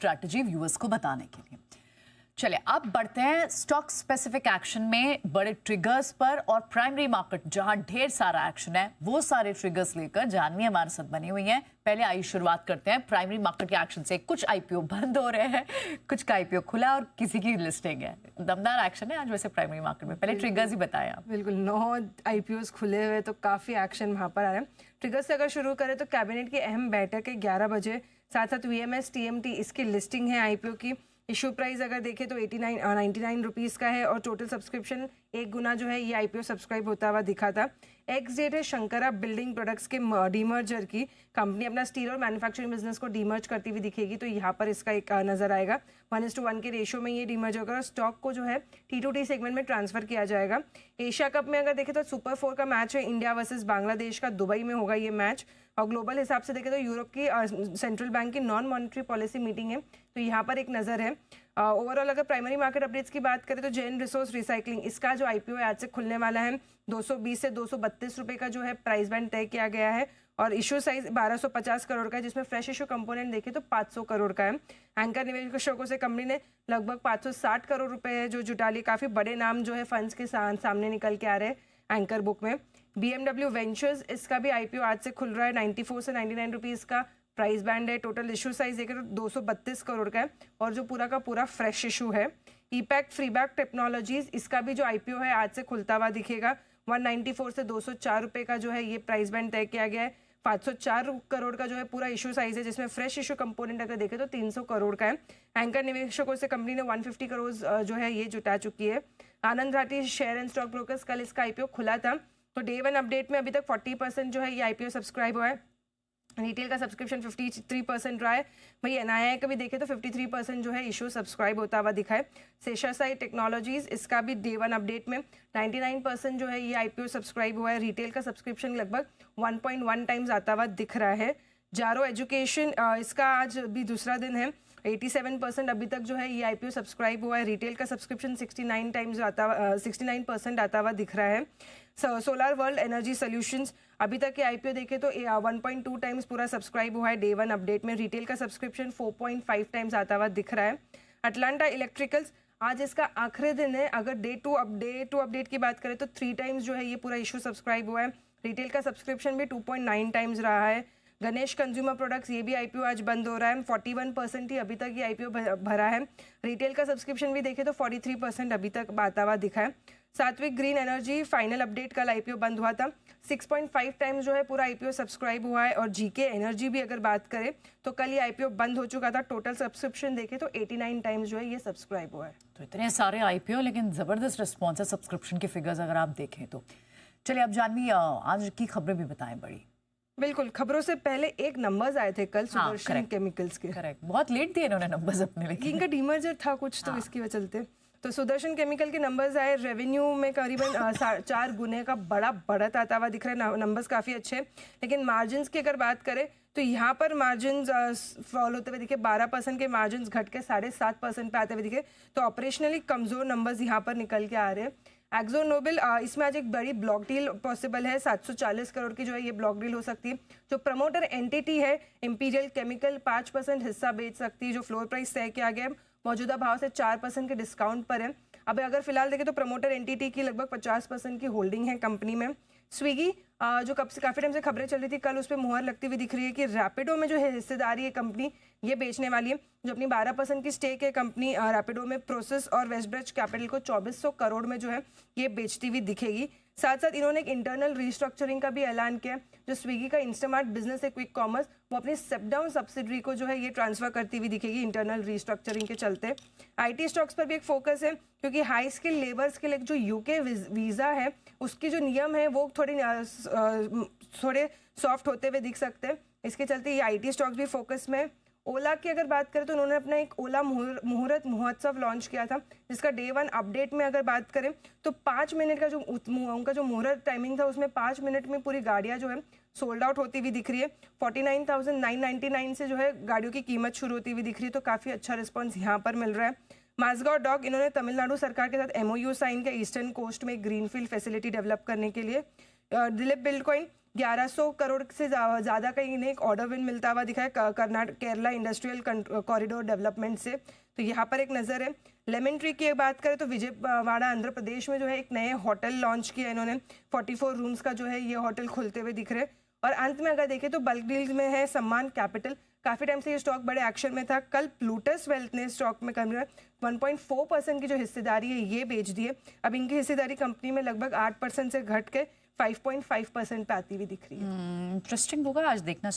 Strategy viewers को बताने के लिए। चलिए अब बढ़ते हैं स्टॉक स्पेसिफिक एक्शन में बड़े ट्रिगर्स पर और प्राइमरी मार्केट जहां ढेर सारा एक्शन है वो सारे ट्रिगर्स लेकर जानवी हमारे साथ बनी हुई हैं। पहले आइए शुरुआत करते हैं प्राइमरी मार्केट के एक्शन से। कुछ आईपीओ बंद हो रहे हैं, कुछ का आईपीओ खुला और किसी की लिस्टिंग है। दमदार एक्शन है आज वैसे प्राइमरी मार्केट में। पहले ट्रिगर्स ही बताएं आप। बिल्कुल 9 आईपीओस खुले हुए तो काफ़ी एक्शन वहाँ पर आ रहा है। ट्रिगर्स से अगर शुरू करें तो कैबिनेट की अहम बैठक है 11 बजे, साथ साथ वीएमएस टीएमटी इसकी लिस्टिंग है आईपीओ की। इशू प्राइस अगर देखें तो 99 रुपीज़ का है और टोटल सब्सक्रिप्शन 1 गुना जो है ये आईपीओ सब्सक्राइब होता हुआ दिखा था। एक्स डेट है शंकरा बिल्डिंग प्रोडक्ट्स के डीमर्जर की। कंपनी अपना स्टील और मैन्युफैक्चरिंग बिजनेस को डीमर्ज करती हुई दिखेगी, तो यहाँ पर इसका एक नज़र आएगा 1:1 के रेशियो में ये डीमर्ज होगा और स्टॉक को जो है T2T सेगमेंट में ट्रांसफर किया जाएगा। एशिया कप में अगर देखें तो सुपर 4 का मैच है इंडिया वर्सेस बांग्लादेश का, दुबई में होगा ये मैच। और ग्लोबल हिसाब से देखें तो यूरोप की सेंट्रल बैंक की नॉन मॉनेटरी पॉलिसी मीटिंग है, तो यहाँ पर एक नज़र है। ओवरऑल अगर प्राइमरी मार्केट अपडेट्स की बात करें तो जैन रिसोर्स रिसाइकलिंग इसका जो आईपीओ है आज से खुलने वाला है। 220 से 232 रुपए का जो है प्राइस बैंड तय किया गया है और इशू साइज 1250 करोड़ का है, जिसमें फ्रेश इशू कंपोनेंट देखें तो 500 करोड़ का है। एंकर निवेशकों से कंपनी ने लगभग 560 करोड़ रुपए है जो जुटा लिए। काफ़ी बड़े नाम जो है फंड्स के सामने निकल के आ रहे हैं एंकर बुक में। BMW वेंचर्स इसका भी आईपीओ आज से खुल रहा है 94 से 99 रुपीज़ का प्राइस बैंड है। टोटल इशू साइज देखें तो 232 करोड़ का है और जो पूरा का पूरा फ्रेश इशू है। ईपैक्ट फ्रीबैक टेक्नोलॉजीज इसका भी जो आईपीओ है आज से खुलता हुआ दिखेगा। 194 से 204 रुपए का जो है ये प्राइस बैंड तय किया गया है। 504 करोड़ का जो है पूरा इशू साइज है, जिसमें फ्रेश इशू कंपोनेंट अगर देखें तो 300 करोड़ का है। एंकर निवेशकों से कंपनी ने 150 करोड़ जो है ये जुटा चुकी है। Anand Rathi share and stock brokers कल इसका आईपीओ खुला था, तो डे 1 अपडेट में अभी तक 40% जो है ये आईपीओ सब्सक्राइब हुआ है। रिटेल का सब्सक्रिप्शन 53% रहा है। वही एनआईआई का भी देखें तो 53% जो है इशू सब्सक्राइब होता हुआ दिखा है। शेषासाई टेक्नोलॉजीज इसका भी डे 1 अपडेट में 99% जो है ये आईपीओ सब्सक्राइब हुआ है। रिटेल का सब्सक्रिप्शन लगभग 1.1 टाइम्स आता हुआ दिख रहा है। जारो एजुकेशन इसका आज भी दूसरा दिन है, 87% अभी तक जो है ये आईपीओ सब्सक्राइब हुआ है। रिटेल का सब्सक्रिप्शन 69% आता हुआ दिख रहा है। सोलर वर्ल्ड एनर्जी सॉल्यूशंस अभी तक के आईपीओ देखें तो 1.2 टाइम्स पूरा सब्सक्राइब हुआ है डे 1 अपडेट में। रिटेल का सब्सक्रिप्शन 4.5 टाइम्स आता हुआ दिख रहा है। अटलांटा इलेक्ट्रिकल्स आज इसका आखिरी दिन है। अगर डे टू अपडेट की बात करें तो 3 टाइम्स जो है ये पूरा इशू सब्सक्राइब हुआ है। रिटेल का सब्सक्रिप्शन भी 2.9 टाइम्स रहा है। गणेश कंज्यूमर प्रोडक्ट्स ये भी आईपीओ आज बंद हो रहा है। 41% ही अभी तक ये आईपीओ भरा है। रिटेल का सब्सक्रिप्शन भी देखें तो 43% अभी तक आता हुआ दिखा है। सात्विक ग्रीन एनर्जी फाइनल अपडेट कल आईपीओ बंद हुआ था, 6.5 टाइम्स जो है पूरा आईपीओ सब्सक्राइब हुआ है। और जीके एनर्जी भी अगर बात करें तो कल ये आईपीओ बंद हो चुका था। टोटल सब्सक्रिप्शन देखें तो 89 टाइम्स जो है ये सब्सक्राइब हुआ है। तो इतने सारे आईपीओ, लेकिन जबरदस्त रिस्पॉन्स है सब्सक्रिप्शन के फिगर्स अगर आप देखें तो। चलिए अब जानवी आज की खबरें भी बताएं बड़ी। बिल्कुल, खबरों से पहले एक नंबर्स आए थे कल सुदर्शन केमिकल्स के। करेक्ट, बहुत लेट दिए इन्होंने नंबर्स अपने, लेकिन इनका डीमर्जर था कुछ तो इसकी वजह चलते। तो सुदर्शन केमिकल के नंबर्स आए। रेवेन्यू में करीबन 4 गुने का बड़ा बढ़त आता हुआ दिख रहा है। नंबर्स काफ़ी अच्छे, लेकिन मार्जिन्स की अगर बात करें तो यहाँ पर मार्जिन्स फॉल होते हुए दिखे। 12% के मार्जिन्स घट के 7.5% पे आते हुए दिखे। तो ऑपरेशनली कमज़ोर नंबर्स यहाँ पर निकल के आ रहे हैं। एक्जो नोबेल इसमें आज एक बड़ी ब्लॉक डील पॉसिबल है। 740 करोड़ की जो है ये ब्लॉक डील हो सकती है। जो प्रमोटर एंटिटी है इंपीरियल केमिकल 5% हिस्सा बेच सकती है। जो फ्लोर प्राइस तय किया गया है मौजूदा भाव से 4% के डिस्काउंट पर है। अब अगर फिलहाल देखें तो प्रमोटर एंटिटी की लगभग 50% की होल्डिंग है कंपनी में। स्विगी जो काफ़ी टाइम से खबरें चल रही थी, कल उस पर मुहर लगती हुई दिख रही है कि रैपिडो में जो है हिस्सेदारी है कंपनी ये बेचने वाली है। जो अपनी 12% की स्टेक है कंपनी रैपिडो में, प्रोसेस और वेस्टब्रिज कैपिटल को 2400 करोड़ में जो है ये बेचती हुई दिखेगी। साथ साथ इन्होंने एक इंटरनल रिस्ट्रक्चरिंग का भी ऐलान किया। जो स्विगी का इंस्टामार्ट बिजनेस है क्विक कॉमर्स, वो अपनी स्टेप डाउन सब्सिडरी को जो है ये ट्रांसफर करती हुई दिखेगी इंटरनल रिस्ट्रक्चरिंग के चलते। आईटी स्टॉक्स पर भी एक फोकस है, क्योंकि हाई स्किल लेबर्स के लिए जो यूके वीज़ा है उसकी जो नियम है वो थोड़े सॉफ्ट होते हुए दिख सकते हैं। इसके चलते ये आईटी स्टॉक्स भी फोकस में। ओला की अगर बात करें तो उन्होंने अपना एक ओला मुहूर्त महोत्सव लॉन्च किया था, जिसका डे 1 अपडेट में अगर बात करें तो 5 मिनट का जो उनका जो मुहूर्त टाइमिंग था उसमें 5 मिनट में पूरी गाड़ियां जो है सोल्ड आउट होती हुई दिख रही है। 49,999 से जो है गाड़ियों की कीमत शुरू होती हुई दिख रही है। तो काफ़ी अच्छा रिस्पॉन्स यहाँ पर मिल रहा है। माजगांव डॉक इन्होंने तमिलनाडु सरकार के साथ MOU साइन किया ईस्टर्न कोस्ट में ग्रीनफील्ड फैसिलिटी डेवलप करने के लिए। दिलीप बिल्डकॉइन 1100 करोड़ से ज़्यादा का इन्हें एक ऑर्डर विन मिलता हुआ दिखा है Karnataka Kerala industrial corridor development से, तो यहाँ पर एक नज़र है। लेमन ट्री की बात करें तो विजयवाड़ा आंध्र प्रदेश में जो है एक नए होटल लॉन्च किया इन्होंने, 44 रूम्स का जो है ये होटल खुलते हुए दिख रहे हैं। और अंत में अगर देखें तो बल्क डील्स में है सम्मान कैपिटल, काफ़ी टाइम से ये स्टॉक बड़े एक्शन में था, कल प्लूटस वेल्थ ने स्टॉक में कम 1.4% की जो हिस्सेदारी है ये बेच दी है। अब इनकी हिस्सेदारी कंपनी में लगभग 8% से घट के 5.5% पे आती हुई दिख रही है। इंटरेस्टिंग होगा आज देखना।